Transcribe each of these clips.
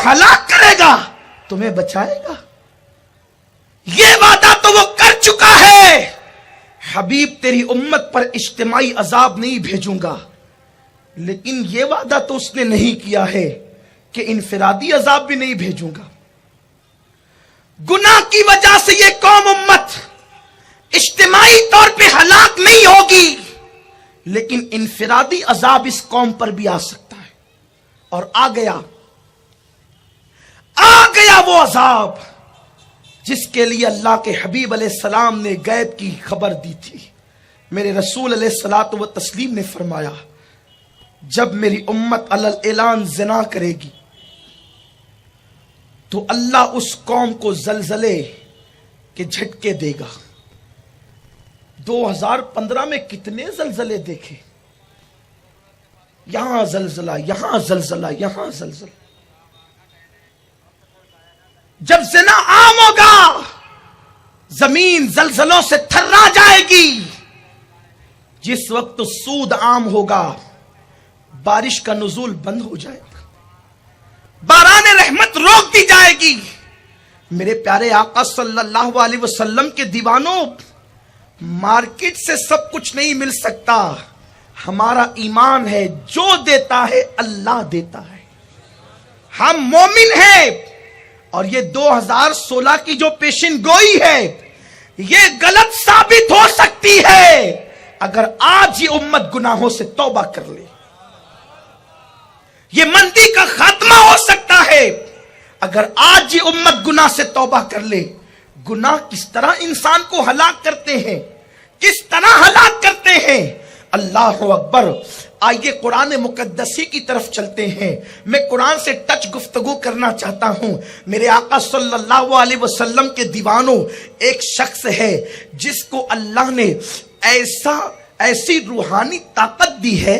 ہلاک کرے گا تمہیں بچائے گا. یہ وعدہ تو وہ کر چکا ہے. حبیب تیری امت پر اجتماعی عذاب نہیں بھیجوں گا، لیکن یہ وعدہ تو اس نے نہیں کیا ہے کہ انفرادی عذاب بھی نہیں بھیجوں گا. گناہ کی وجہ سے یہ قوم امت اجتماعی طور پہ ہلاک نہیں ہوگی، لیکن انفرادی عذاب اس قوم پر بھی آ سکتا ہے. اور آ گیا وہ عذاب جس کے لیے اللہ کے حبیب علیہ السلام نے غیب کی خبر دی تھی. میرے رسول علیہ الصلوۃ والتسلیم نے فرمایا جب میری امت علی الاعلان زنا کرے گی تو اللہ اس قوم کو زلزلے کے جھٹکے دے گا. 2015 میں کتنے زلزلے دیکھے، یہاں زلزلہ، یہاں زلزلہ، یہاں زلزلہ. جب زنا عام ہوگا زمین زلزلوں سے تھرا جائے گی. جس وقت سود عام ہوگا بارش کا نزول بند ہو جائے گا، باران رحمت روک دی جائے گی. میرے پیارے آقا صلی اللہ علیہ وسلم کے دیوانوں، مارکیٹ سے سب کچھ نہیں مل سکتا. ہمارا ایمان ہے جو دیتا ہے اللہ دیتا ہے. ہم مومن ہیں. اور یہ 2016 کی جو پیشن گوئی ہے یہ غلط ثابت ہو سکتی ہے اگر آج یہ امت گناہوں سے توبہ کر لے. یہ مندی کا خاتمہ ہو سکتا ہے اگر آج یہ امت گناہ سے توبہ کر لے. گناہ کس طرح انسان کو ہلاک کرتے ہیں، کس طرح ہلاک کرتے ہیں. اللہ اکبر. آئیے قرآن مقدسی کی طرف چلتے ہیں. میں قرآن سے ٹچ گفتگو کرنا چاہتا ہوں. میرے آقا صلی اللہ علیہ وسلم کے دیوانوں، ایک شخص ہے جس کو اللہ نے ایسی روحانی طاقت دی ہے،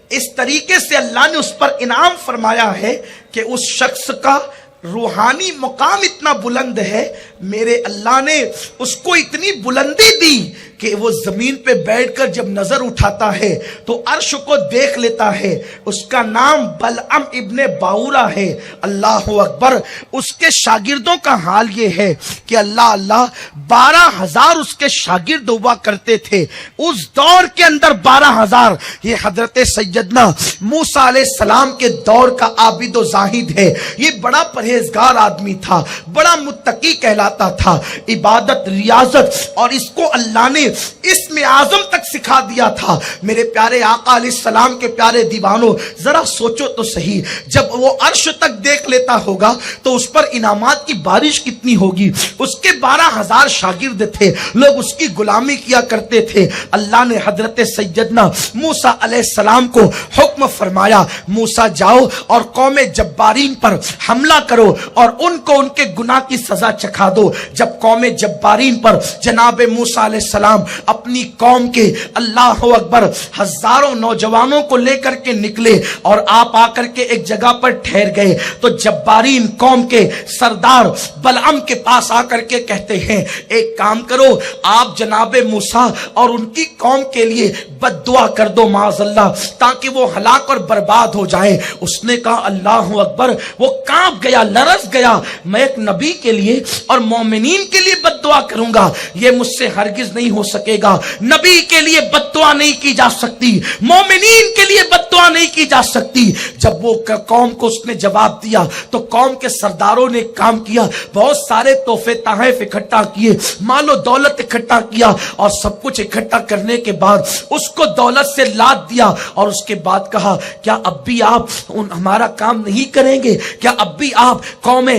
اس طریقے سے اللہ نے اس پر انعام فرمایا ہے کہ اس شخص کا روحانی مقام اتنا بلند ہے. میرے اللہ نے اس کو اتنی بلندی دی کہ وہ زمین پہ بیٹھ کر جب نظر اٹھاتا ہے تو عرش کو دیکھ لیتا ہے. اس کا نام بلعم ابن باورا ہے. اللہ اکبر. اس کے شاگردوں کا حال یہ ہے کہ اللہ 12,000 اس کے شاگرد ہوا کرتے تھے. اس دور کے اندر 12,000. یہ حضرت سیدنا موسیٰ علیہ السلام کے دور کا عابد و زاہد ہے. یہ بڑا پرہیزگار آدمی تھا، بڑا متقی کہلاتا تھا. عبادت، ریاضت، اور اس کو اللہ نے اسم اعظم تک سکھا دیا تھا. میرے پیارے آقا علیہ السلام کے پیارے دیوانوں، ذرا سوچو تو صحیح، جب وہ عرش تک دیکھ لیتا ہوگا تو اس پر انعامات کی بارش کتنی ہوگی. اس کے 12,000 شاگرد تھے، لوگ اس کی غلامی کیا کرتے تھے. اللہ نے حضرت سیدنا موسیٰ علیہ السلام کو حکم فرمایا موسیٰ جاؤ اور قوم جبارین پر حملہ کرو اور ان کو ان کے گناہ کی سزا چکھا دو. جب قوم جبارین پر جناب موسیٰ علیہ السلام اپنی قوم کے اللہ اکبر ہزاروں نوجوانوں کو لے کر کے نکلے اور آپ آ کر کے ایک جگہ پر ٹھہر گئے تو جبارین قوم کے سردار بلعم کے پاس آ کر کے کہتے ہیں ایک کام کرو، آپ جناب موسیٰ اور ان کی قوم کے لیے بد دعا کر دو معاذ اللہ، تاکہ وہ ہلاک اور برباد ہو جائیں. اس نے کہا اللہ اکبر. وہ کانپ گیا، لرز گیا. میں ایک نبی کے لیے اور مومنین کے لیے بد دعا کروں گا، یہ مجھ سے ہرگز نہیں ہو سکے گا. نبی کے لیے بد دعا نہیں کی جا سکتی، مومنین کے لیے بد دعا نہیں کی جا سکتی. جب وہ قوم کو اس نے جواب دیا تو قوم کے سرداروں نے کام کیا، بہت سارے تحفے تحائف اکٹھا کیے، مال و دولت اکٹھا کیا، اور سب کچھ اکٹھا کرنے کے بعد اس کو دولت سے لاد دیا. اور اس کے بعد کہا کیا اب بھی آپ ہمارا کام نہیں کریں گے؟ کیا اب بھی آپ قوم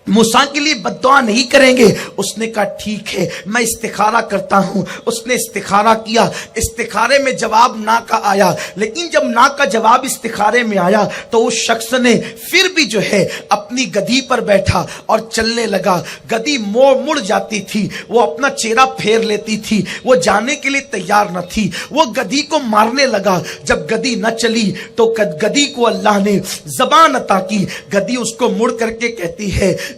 موسیٰ کے لیے بد دعا نہیں کریں گے؟ اس نے کہا ٹھیک ہے میں استخارہ کرتا ہوں. اس نے استخارہ کیا، استخارے میں جواب نا کا آیا، لیکن جب نا کا جواب استخارے میں آیا تو اس شخص نے پھر بھی جو ہے اپنی گدھی پر بیٹھا اور چلنے لگا. گدھی مڑ جاتی تھی، وہ اپنا چہرہ پھیر لیتی تھی، وہ جانے کے لیے تیار نہ تھی. وہ گدھی کو مارنے لگا. جب گدھی نہ چلی تو گدھی کو اللہ نے زبان عطا کی. گدھی اس کو مڑ کر کے کہتی ہے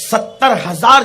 70,000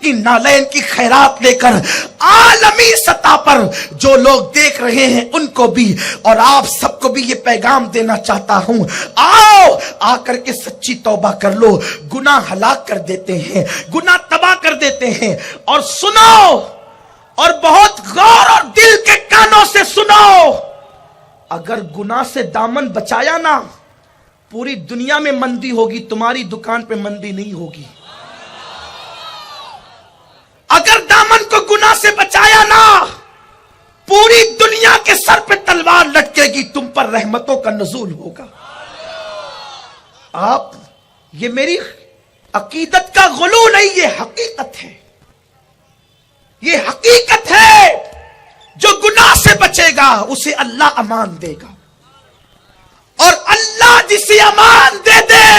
کی نالین کی خیرات لے کر عالمی سطح پر جو لوگ دیکھ رہے ہیں ان کو بھی اور آپ سب کو بھی یہ پیغام دینا چاہتا ہوں، آؤ آ کر کے سچی توبہ کر لو۔ گناہ ہلاک کر دیتے ہیں، گناہ تباہ کر دیتے ہیں۔ اور سنو، اور بہت غور اور دل کے کانوں سے سنو، اگر گناہ سے دامن بچایا نا، پوری دنیا میں مندی ہوگی، تمہاری دکان پہ مندی نہیں ہوگی۔ اگر دامن کو گناہ سے بچایا نا، پوری دنیا کے سر پہ تلوار لٹکے گی، تم پر رحمتوں کا نزول ہوگا۔ آپ، یہ میری عقیدت کا غلو نہیں، یہ حقیقت ہے، یہ حقیقت ہے۔ جو گناہ سے بچے گا اسے اللہ امان دے گا، اور اللہ جسے امان دے دے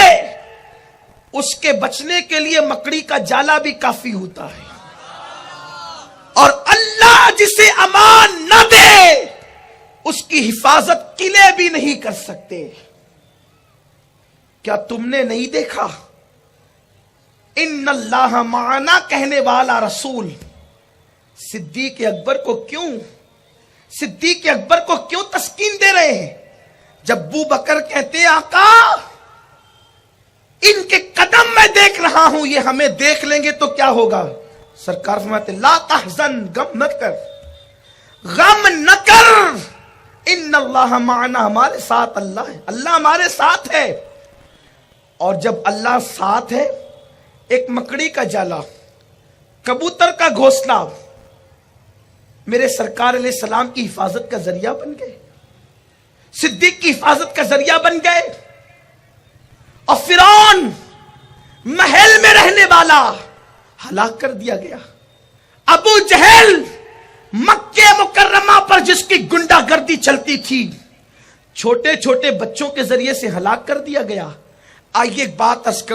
اس کے بچنے کے لیے مکڑی کا جالا بھی کافی ہوتا ہے، اور اللہ جسے امان نہ دے اس کی حفاظت قلعے بھی نہیں کر سکتے۔ کیا تم نے نہیں دیکھا ان اللہ معنا کہنے والا رسول صدیق اکبر کو کیوں تسکین دے رہے ہیں؟ جب ابو بکر کہتے ہیں آقا ان کے قدم میں دیکھ رہا ہوں، یہ ہمیں دیکھ لیں گے تو کیا ہوگا؟ سرکار فرماتے لا تحزن، غم نہ کر، ان اللہ معنا، ہمارے ساتھ اللہ ہے، اللہ ہمارے ساتھ ہے۔ اور جب اللہ ساتھ ہے، ایک مکڑی کا جالا، کبوتر کا گھونسلہ میرے سرکار علیہ السلام کی حفاظت کا ذریعہ بن گئے، صدیق کی حفاظت کا ذریعہ بن گئے۔ اور فرعون محل میں رہنے والا ہلاک کر دیا گیا۔ ابو جہل مکہ مکرمہ پر جس کی گنڈا گردی چلتی تھی، چھوٹے چھوٹے بچوں کے ذریعے سے ہلاک کر دیا گیا۔ آئیے ایک بات عرض کروں۔